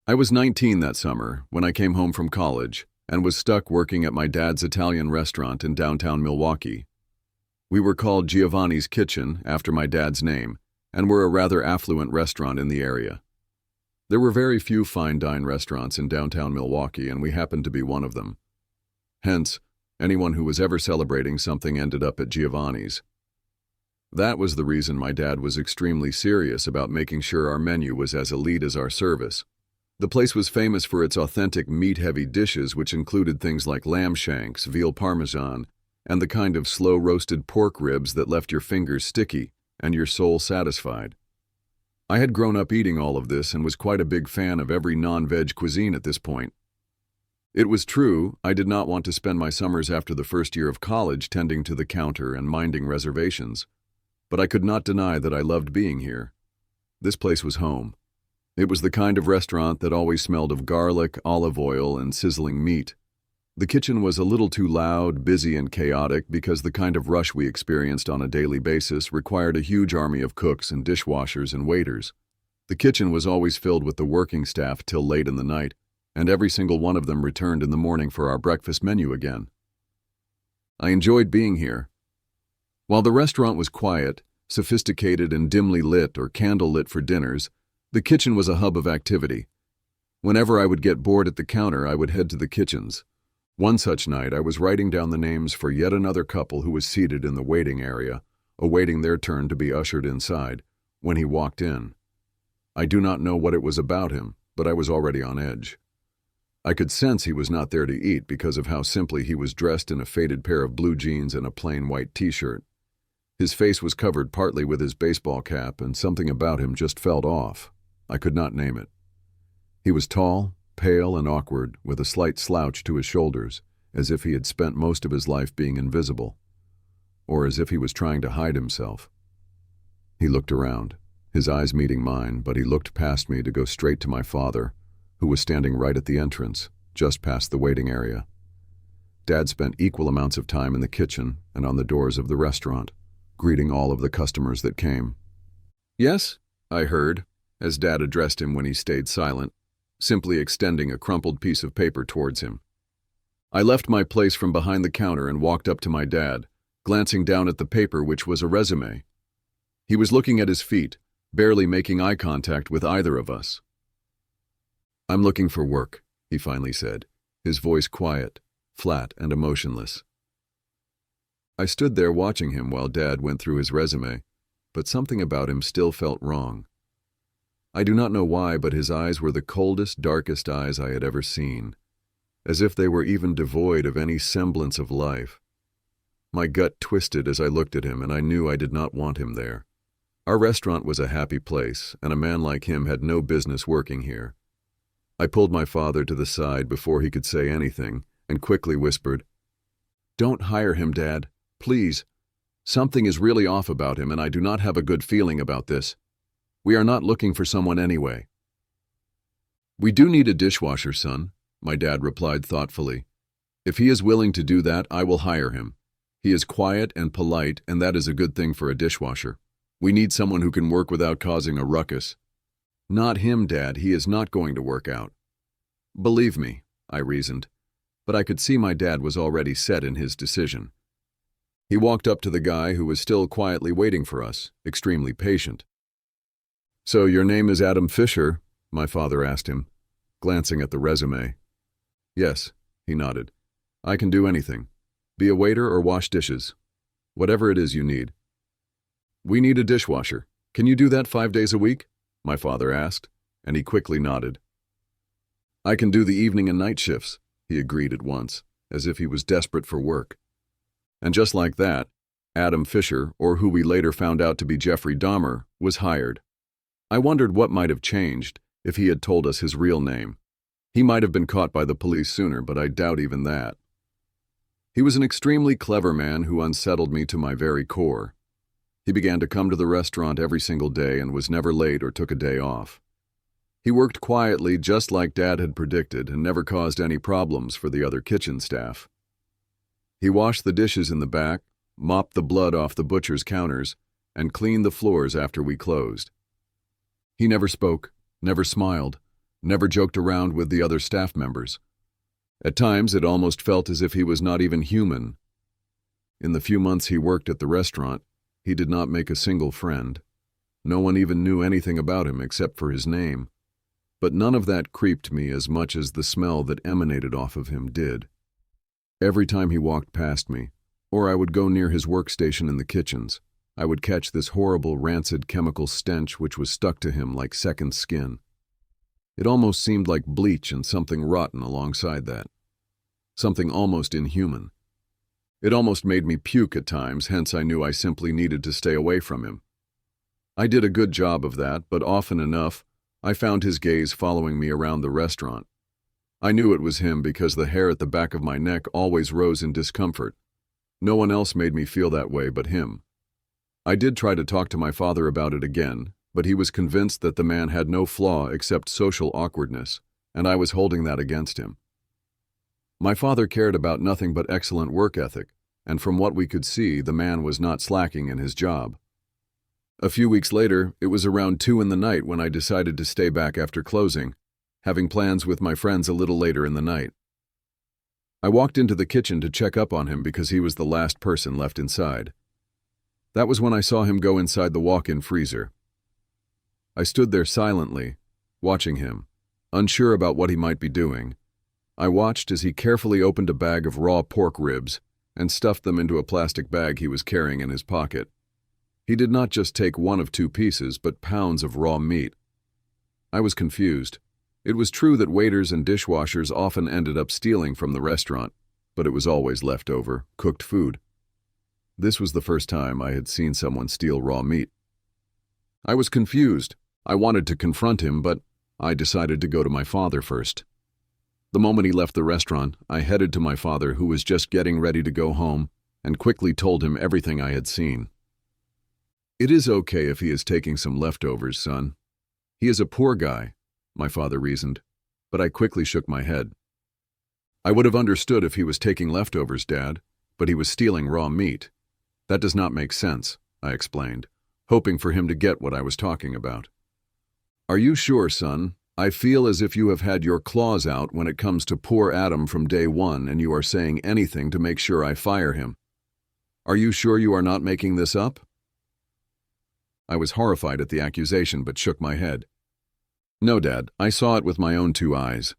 I was 19 that summer when I came home from college and was stuck working at my dad's Italian restaurant in downtown Milwaukee. We were called Giovanni's Kitchen after my dad's name and were a rather affluent restaurant in the area. There were very few fine dine restaurants in downtown Milwaukee, and we happened to be one of them. Hence, anyone who was ever celebrating something ended up at Giovanni's. That was the reason my dad was extremely serious about making sure our menu was as elite as our service. The place was famous for its authentic meat-heavy dishes, which included things like lamb shanks, veal parmesan, and the kind of slow-roasted pork ribs that left your fingers sticky and your soul satisfied. I had grown up eating all of this and was quite a big fan of every non-veg cuisine at this point. It was true, I did not want to spend my summers after the first year of college tending to the counter and minding reservations, but I could not deny that I loved being here. This place was home. It was the kind of restaurant that always smelled of garlic, olive oil, and sizzling meat. The kitchen was a little too loud, busy, and chaotic because the kind of rush we experienced on a daily basis required a huge army of cooks and dishwashers and waiters. The kitchen was always filled with the working staff till late in the night, and every single one of them returned in the morning for our breakfast menu again. I enjoyed being here. While the restaurant was quiet, sophisticated, and dimly lit or candle-lit for dinners, the kitchen was a hub of activity. Whenever I would get bored at the counter, I would head to the kitchens. One such night, I was writing down the names for yet another couple who was seated in the waiting area, awaiting their turn to be ushered inside, when he walked in. I do not know what it was about him, but I was already on edge. I could sense he was not there to eat because of how simply he was dressed in a faded pair of blue jeans and a plain white t-shirt. His face was covered partly with his baseball cap, and something about him just felt off. I could not name it. He was tall, pale, and awkward, with a slight slouch to his shoulders, as if he had spent most of his life being invisible, or as if he was trying to hide himself. He looked around, his eyes meeting mine, but he looked past me to go straight to my father, who was standing right at the entrance, just past the waiting area. Dad spent equal amounts of time in the kitchen and on the doors of the restaurant, greeting all of the customers that came. "Yes?" I heard, as Dad addressed him when he stayed silent, simply extending a crumpled piece of paper towards him. I left my place from behind the counter and walked up to my dad, glancing down at the paper, which was a resume. He was looking at his feet, barely making eye contact with either of us. "I'm looking for work," he finally said, his voice quiet, flat, and emotionless. I stood there watching him while Dad went through his resume, but something about him still felt wrong. I do not know why, but his eyes were the coldest, darkest eyes I had ever seen, as if they were even devoid of any semblance of life. My gut twisted as I looked at him, and I knew I did not want him there. Our restaurant was a happy place, and a man like him had no business working here. I pulled my father to the side before he could say anything, and quickly whispered, "Don't hire him, Dad. Please. Something is really off about him, and I do not have a good feeling about this. We are not looking for someone anyway." "We do need a dishwasher, son," my dad replied thoughtfully. "If he is willing to do that, I will hire him. He is quiet and polite, and that is a good thing for a dishwasher. We need someone who can work without causing a ruckus." "Not him, Dad. He is not going to work out." "Believe me," I reasoned, but I could see my dad was already set in his decision. He walked up to the guy who was still quietly waiting for us, extremely patient. "So your name is Adam Fisher?" my father asked him, glancing at the resume. "Yes," he nodded. "I can do anything. Be a waiter or wash dishes. Whatever it is you need." "We need a dishwasher. Can you do that 5 days a week?" my father asked, and he quickly nodded. "I can do the evening and night shifts," he agreed at once, as if he was desperate for work. And just like that, Adam Fisher, or who we later found out to be Jeffrey Dahmer, was hired. I wondered what might have changed if he had told us his real name. He might have been caught by the police sooner, but I doubt even that. He was an extremely clever man who unsettled me to my very core. He began to come to the restaurant every single day and was never late or took a day off. He worked quietly, just like Dad had predicted, and never caused any problems for the other kitchen staff. He washed the dishes in the back, mopped the blood off the butcher's counters, and cleaned the floors after we closed. He never spoke, never smiled, never joked around with the other staff members. At times, it almost felt as if he was not even human. In the few months he worked at the restaurant, he did not make a single friend. No one even knew anything about him except for his name. But none of that creeped me as much as the smell that emanated off of him did. Every time he walked past me, or I would go near his workstation in the kitchens, I would catch this horrible rancid chemical stench which was stuck to him like second skin. It almost seemed like bleach and something rotten alongside that. Something almost inhuman. It almost made me puke at times, hence I knew I simply needed to stay away from him. I did a good job of that, but often enough, I found his gaze following me around the restaurant. I knew it was him because the hair at the back of my neck always rose in discomfort. No one else made me feel that way but him. I did try to talk to my father about it again, but he was convinced that the man had no flaw except social awkwardness, and I was holding that against him. My father cared about nothing but excellent work ethic, and from what we could see, the man was not slacking in his job. A few weeks later, it was around 2 in the night when I decided to stay back after closing, having plans with my friends a little later in the night. I walked into the kitchen to check up on him because he was the last person left inside. That was when I saw him go inside the walk-in freezer. I stood there silently, watching him, unsure about what he might be doing. I watched as he carefully opened a bag of raw pork ribs and stuffed them into a plastic bag he was carrying in his pocket. He did not just take one of 2 pieces, but pounds of raw meat. I was confused. It was true that waiters and dishwashers often ended up stealing from the restaurant, but it was always leftover, cooked food. This was the first time I had seen someone steal raw meat. I was confused. I wanted to confront him, but I decided to go to my father first. The moment he left the restaurant, I headed to my father, who was just getting ready to go home, and quickly told him everything I had seen. "It is okay if he is taking some leftovers, son. He is a poor guy," my father reasoned, but I quickly shook my head. "I would have understood if he was taking leftovers, Dad, but he was stealing raw meat. That does not make sense," I explained, hoping for him to get what I was talking about. "Are you sure, son? I feel as if you have had your claws out when it comes to poor Adam from day one, and you are saying anything to make sure I fire him. Are you sure you are not making this up?" I was horrified at the accusation, but shook my head. "No, Dad, I saw it with my own 2 eyes.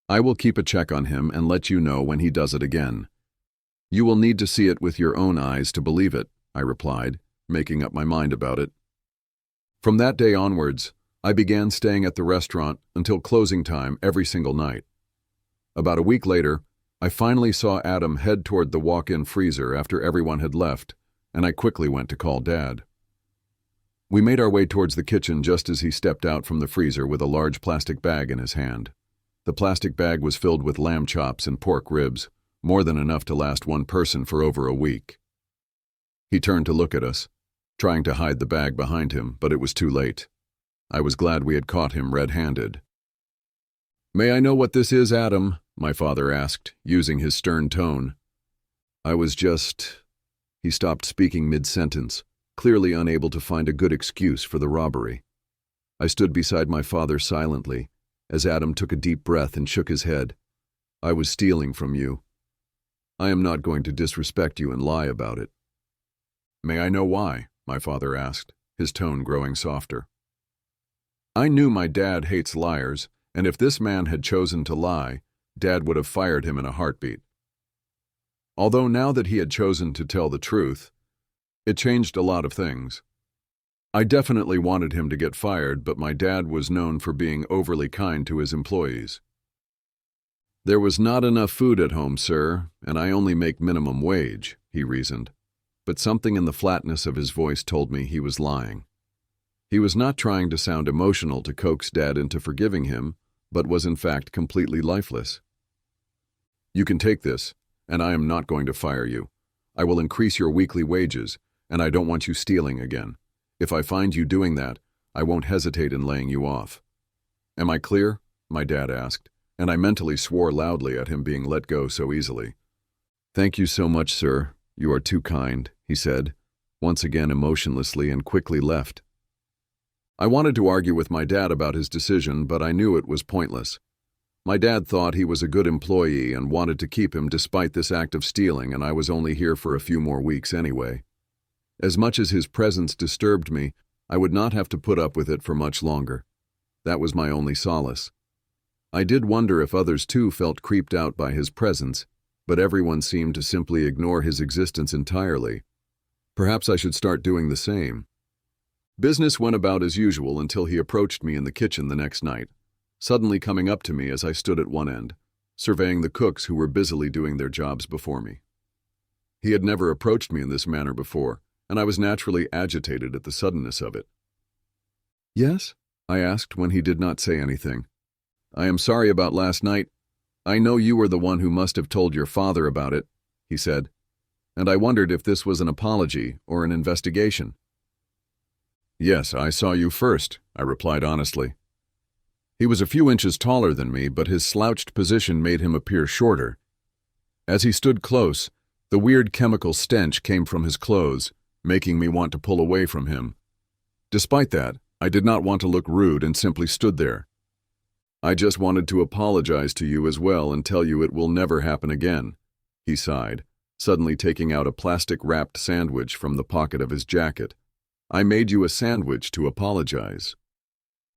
I will keep a check on him and let you know when he does it again. You will need to see it with your own eyes to believe it," I replied, making up my mind about it. From that day onwards, I began staying at the restaurant until closing time every single night. About a week later, I finally saw Adam head toward the walk-in freezer after everyone had left, and I quickly went to call Dad. We made our way towards the kitchen just as he stepped out from the freezer with a large plastic bag in his hand. The plastic bag was filled with lamb chops and pork ribs, more than enough to last one person for over a week. He turned to look at us, trying to hide the bag behind him, but it was too late. I was glad we had caught him red-handed. "May I know what this is, Adam?" my father asked, using his stern tone. He stopped speaking mid-sentence, clearly unable to find a good excuse for the robbery. I stood beside my father silently, as Adam took a deep breath and shook his head. "I was stealing from you. I am not going to disrespect you and lie about it." "May I know why?" my father asked, his tone growing softer. I knew my dad hates liars, and if this man had chosen to lie, Dad would have fired him in a heartbeat. Although now that he had chosen to tell the truth, it changed a lot of things. I definitely wanted him to get fired, but my dad was known for being overly kind to his employees. "There was not enough food at home, sir, and I only make minimum wage," he reasoned. But something in the flatness of his voice told me he was lying. He was not trying to sound emotional to coax Dad into forgiving him, but was in fact completely lifeless. "You can take this, and I am not going to fire you. I will increase your weekly wages, and I don't want you stealing again. If I find you doing that, I won't hesitate in laying you off." "Am I clear?" my dad asked, and I mentally swore loudly at him being let go so easily. "Thank you so much, sir. You are too kind," he said, once again emotionlessly, and quickly left. I wanted to argue with my dad about his decision, but I knew it was pointless. My dad thought he was a good employee and wanted to keep him despite this act of stealing, and I was only here for a few more weeks anyway. As much as his presence disturbed me, I would not have to put up with it for much longer. That was my only solace. I did wonder if others too felt creeped out by his presence, but everyone seemed to simply ignore his existence entirely. Perhaps I should start doing the same. Business went about as usual until he approached me in the kitchen the next night, suddenly coming up to me as I stood at one end, surveying the cooks who were busily doing their jobs before me. He had never approached me in this manner before, and I was naturally agitated at the suddenness of it. "Yes?" I asked when he did not say anything. "I am sorry about last night. I know you were the one who must have told your father about it," he said, "and I wondered if this was an apology or an investigation." "Yes, I saw you first," I replied honestly. He was a few inches taller than me, but his slouched position made him appear shorter. As he stood close, the weird chemical stench came from his clothes, making me want to pull away from him. Despite that, I did not want to look rude and simply stood there. "I just wanted to apologize to you as well and tell you it will never happen again," he sighed, suddenly taking out a plastic-wrapped sandwich from the pocket of his jacket. "I made you a sandwich to apologize."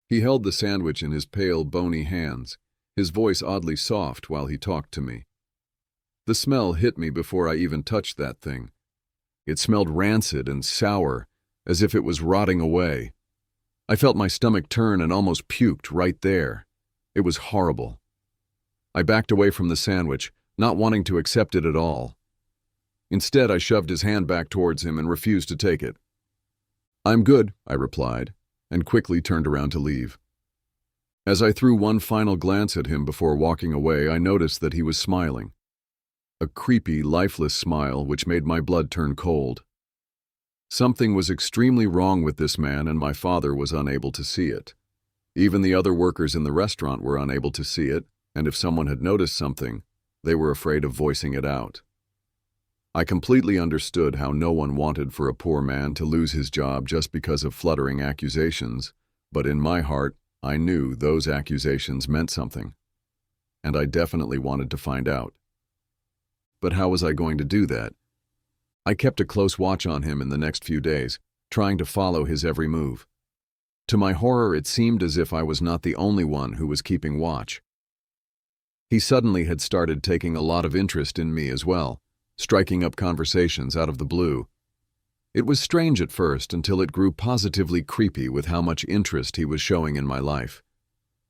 He held the sandwich in his pale, bony hands, his voice oddly soft while he talked to me. The smell hit me before I even touched that thing. It smelled rancid and sour, as if it was rotting away. I felt my stomach turn and almost puked right there. It was horrible. I backed away from the sandwich, not wanting to accept it at all. Instead, I shoved his hand back towards him and refused to take it. "I'm good," I replied, and quickly turned around to leave. As I threw one final glance at him before walking away, I noticed that he was smiling. A creepy, lifeless smile which made my blood turn cold. Something was extremely wrong with this man, and my father was unable to see it. Even the other workers in the restaurant were unable to see it, and if someone had noticed something, they were afraid of voicing it out. I completely understood how no one wanted for a poor man to lose his job just because of fluttering accusations, but in my heart, I knew those accusations meant something, and I definitely wanted to find out. But how was I going to do that? I kept a close watch on him in the next few days, trying to follow his every move. To my horror, it seemed as if I was not the only one who was keeping watch. He suddenly had started taking a lot of interest in me as well, striking up conversations out of the blue. It was strange at first until it grew positively creepy with how much interest he was showing in my life.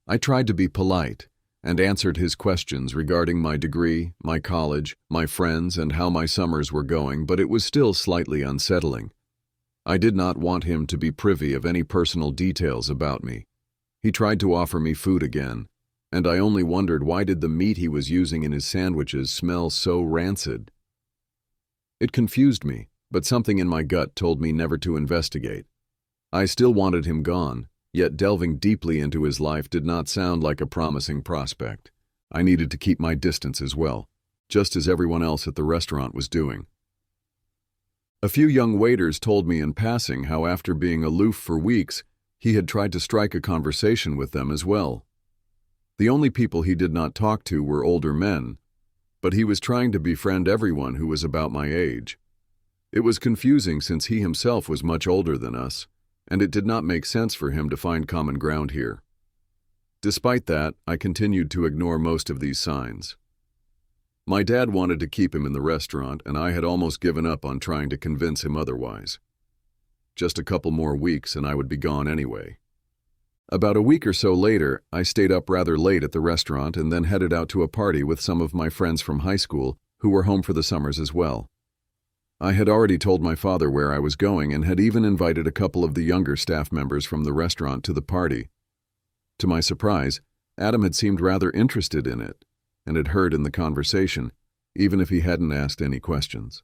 I tried to be polite and answered his questions regarding my degree, my college, my friends, and how my summers were going, but it was still slightly unsettling. I did not want him to be privy of any personal details about me. He tried to offer me food again, and I only wondered why did the meat he was using in his sandwiches smell so rancid. It confused me, but something in my gut told me never to investigate. I still wanted him gone, yet delving deeply into his life did not sound like a promising prospect. I needed to keep my distance as well, just as everyone else at the restaurant was doing. A few young waiters told me in passing how after being aloof for weeks, he had tried to strike a conversation with them as well. The only people he did not talk to were older men, but he was trying to befriend everyone who was about my age. It was confusing since he himself was much older than us, and it did not make sense for him to find common ground here. Despite that, I continued to ignore most of these signs. My dad wanted to keep him in the restaurant, and I had almost given up on trying to convince him otherwise. Just a couple more weeks and I would be gone anyway. About a week or so later, I stayed up rather late at the restaurant and then headed out to a party with some of my friends from high school who were home for the summers as well. I had already told my father where I was going and had even invited a couple of the younger staff members from the restaurant to the party. To my surprise, Adam had seemed rather interested in it and had heard in the conversation, even if he hadn't asked any questions.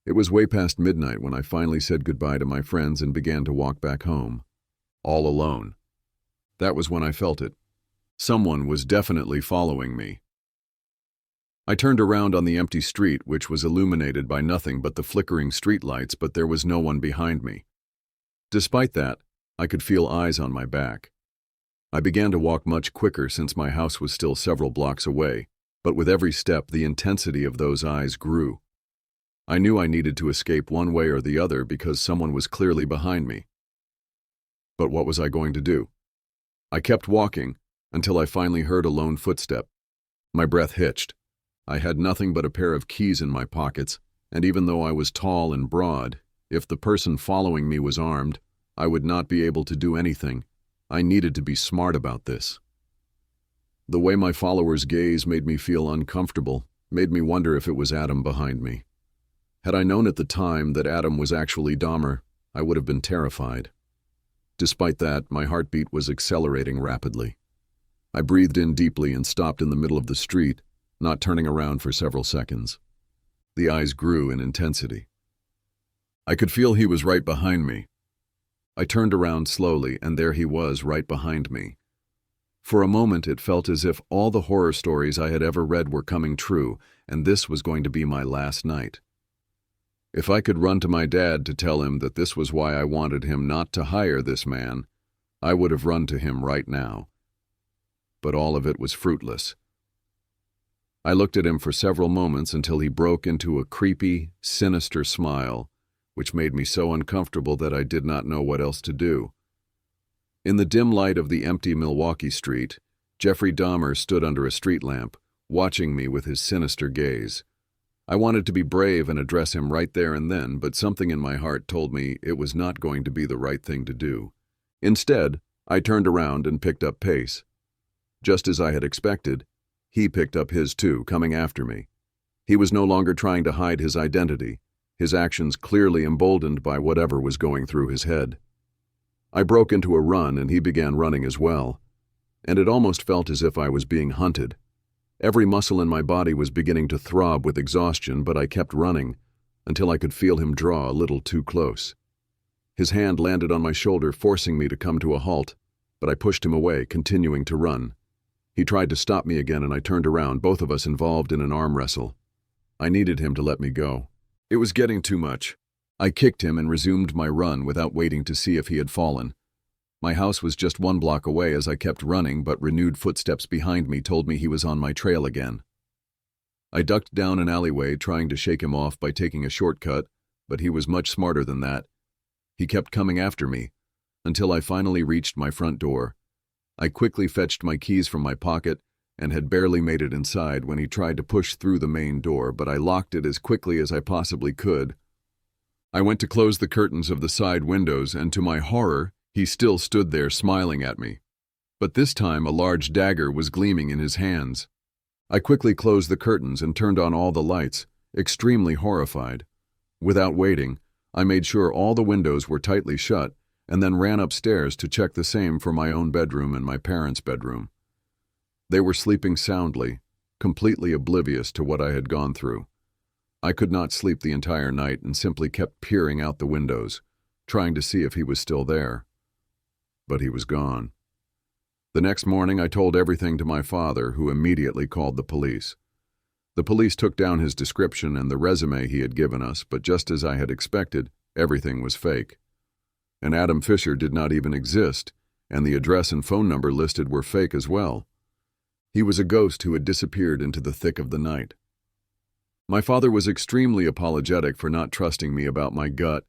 It was way past midnight when I finally said goodbye to my friends and began to walk back home, all alone. That was when I felt it. Someone was definitely following me. I turned around on the empty street, which was illuminated by nothing but the flickering streetlights, but there was no one behind me. Despite that, I could feel eyes on my back. I began to walk much quicker since my house was still several blocks away, but with every step the intensity of those eyes grew. I knew I needed to escape one way or the other because someone was clearly behind me. But what was I going to do? I kept walking until I finally heard a lone footstep. My breath hitched. I had nothing but a pair of keys in my pockets, and even though I was tall and broad, if the person following me was armed, I would not be able to do anything. I needed to be smart about this. The way my followers' gaze made me feel uncomfortable, made me wonder if it was Adam behind me. Had I known at the time that Adam was actually Dahmer, I would have been terrified. Despite that, my heartbeat was accelerating rapidly. I breathed in deeply and stopped in the middle of the street, not turning around for several seconds. The eyes grew in intensity. I could feel he was right behind me. I turned around slowly, and there he was right behind me. For a moment, it felt as if all the horror stories I had ever read were coming true, and this was going to be my last night. If I could run to my dad to tell him that this was why I wanted him not to hire this man, I would have run to him right now. But all of it was fruitless. I looked at him for several moments until he broke into a creepy, sinister smile, which made me so uncomfortable that I did not know what else to do. In the dim light of the empty Milwaukee street, Jeffrey Dahmer stood under a street lamp, watching me with his sinister gaze. I wanted to be brave and address him right there and then, but something in my heart told me it was not going to be the right thing to do. Instead, I turned around and picked up pace. Just as I had expected, he picked up his too, coming after me. He was no longer trying to hide his identity, his actions clearly emboldened by whatever was going through his head. I broke into a run and he began running as well, and it almost felt as if I was being hunted. Every muscle in my body was beginning to throb with exhaustion, but I kept running until I could feel him draw a little too close. His hand landed on my shoulder, forcing me to come to a halt, but I pushed him away, continuing to run. He tried to stop me again and I turned around, both of us involved in an arm wrestle. I needed him to let me go. It was getting too much. I kicked him and resumed my run without waiting to see if he had fallen. My house was just 1 block away as I kept running, but renewed footsteps behind me told me he was on my trail again. I ducked down an alleyway, trying to shake him off by taking a shortcut, but he was much smarter than that. He kept coming after me, until I finally reached my front door. I quickly fetched my keys from my pocket and had barely made it inside when he tried to push through the main door, but I locked it as quickly as I possibly could. I went to close the curtains of the side windows, and to my horror, he still stood there smiling at me. But this time a large dagger was gleaming in his hands. I quickly closed the curtains and turned on all the lights, extremely horrified. Without waiting, I made sure all the windows were tightly shut, and then ran upstairs to check the same for my own bedroom and my parents' bedroom. They were sleeping soundly, completely oblivious to what I had gone through. I could not sleep the entire night and simply kept peering out the windows, trying to see if he was still there. But he was gone. The next morning I told everything to my father, who immediately called the police. The police took down his description and the resume he had given us, but just as I had expected, everything was fake. And Adam Fisher did not even exist, and the address and phone number listed were fake as well. He was a ghost who had disappeared into the thick of the night. My father was extremely apologetic for not trusting me about my gut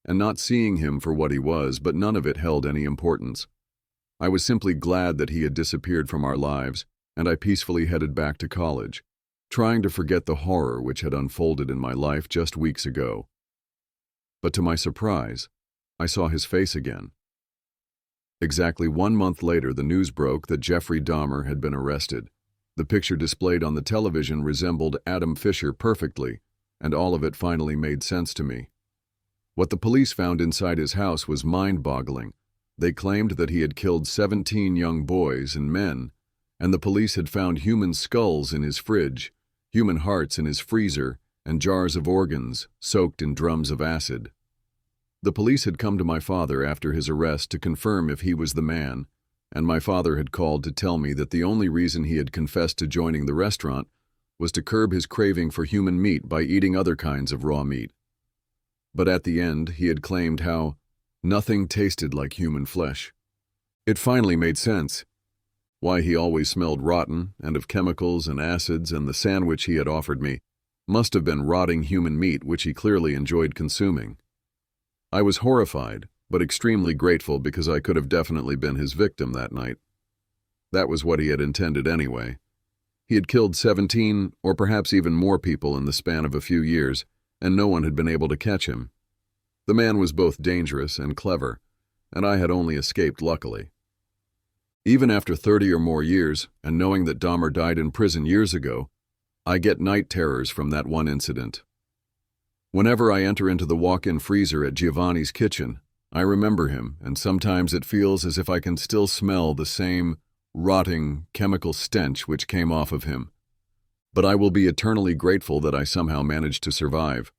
and not seeing him for what he was, but none of it held any importance. I was simply glad that he had disappeared from our lives, and I peacefully headed back to college, trying to forget the horror which had unfolded in my life just weeks ago. But to my surprise, I saw his face again. Exactly 1 month later, the news broke that Jeffrey Dahmer had been arrested. The picture displayed on the television resembled Adam Fisher perfectly, and all of it finally made sense to me. What the police found inside his house was mind-boggling. They claimed that he had killed 17 young boys and men, and the police had found human skulls in his fridge, human hearts in his freezer, and jars of organs soaked in drums of acid. The police had come to my father after his arrest to confirm if he was the man, and my father had called to tell me that the only reason he had confessed to joining the restaurant was to curb his craving for human meat by eating other kinds of raw meat. But at the end, he had claimed how Nothing tasted like human flesh. It finally made sense. Why he always smelled rotten and of chemicals and acids, and the sandwich he had offered me must have been rotting human meat which he clearly enjoyed consuming. I was horrified, but extremely grateful because I could have definitely been his victim that night. That was what he had intended anyway. He had killed 17 or perhaps even more people in the span of a few years, and no one had been able to catch him. The man was both dangerous and clever, and I had only escaped luckily. Even after 30 or more years, and knowing that Dahmer died in prison years ago, I get night terrors from that one incident. Whenever I enter into the walk-in freezer at Giovanni's kitchen, I remember him, and sometimes it feels as if I can still smell the same rotting chemical stench which came off of him. But I will be eternally grateful that I somehow managed to survive.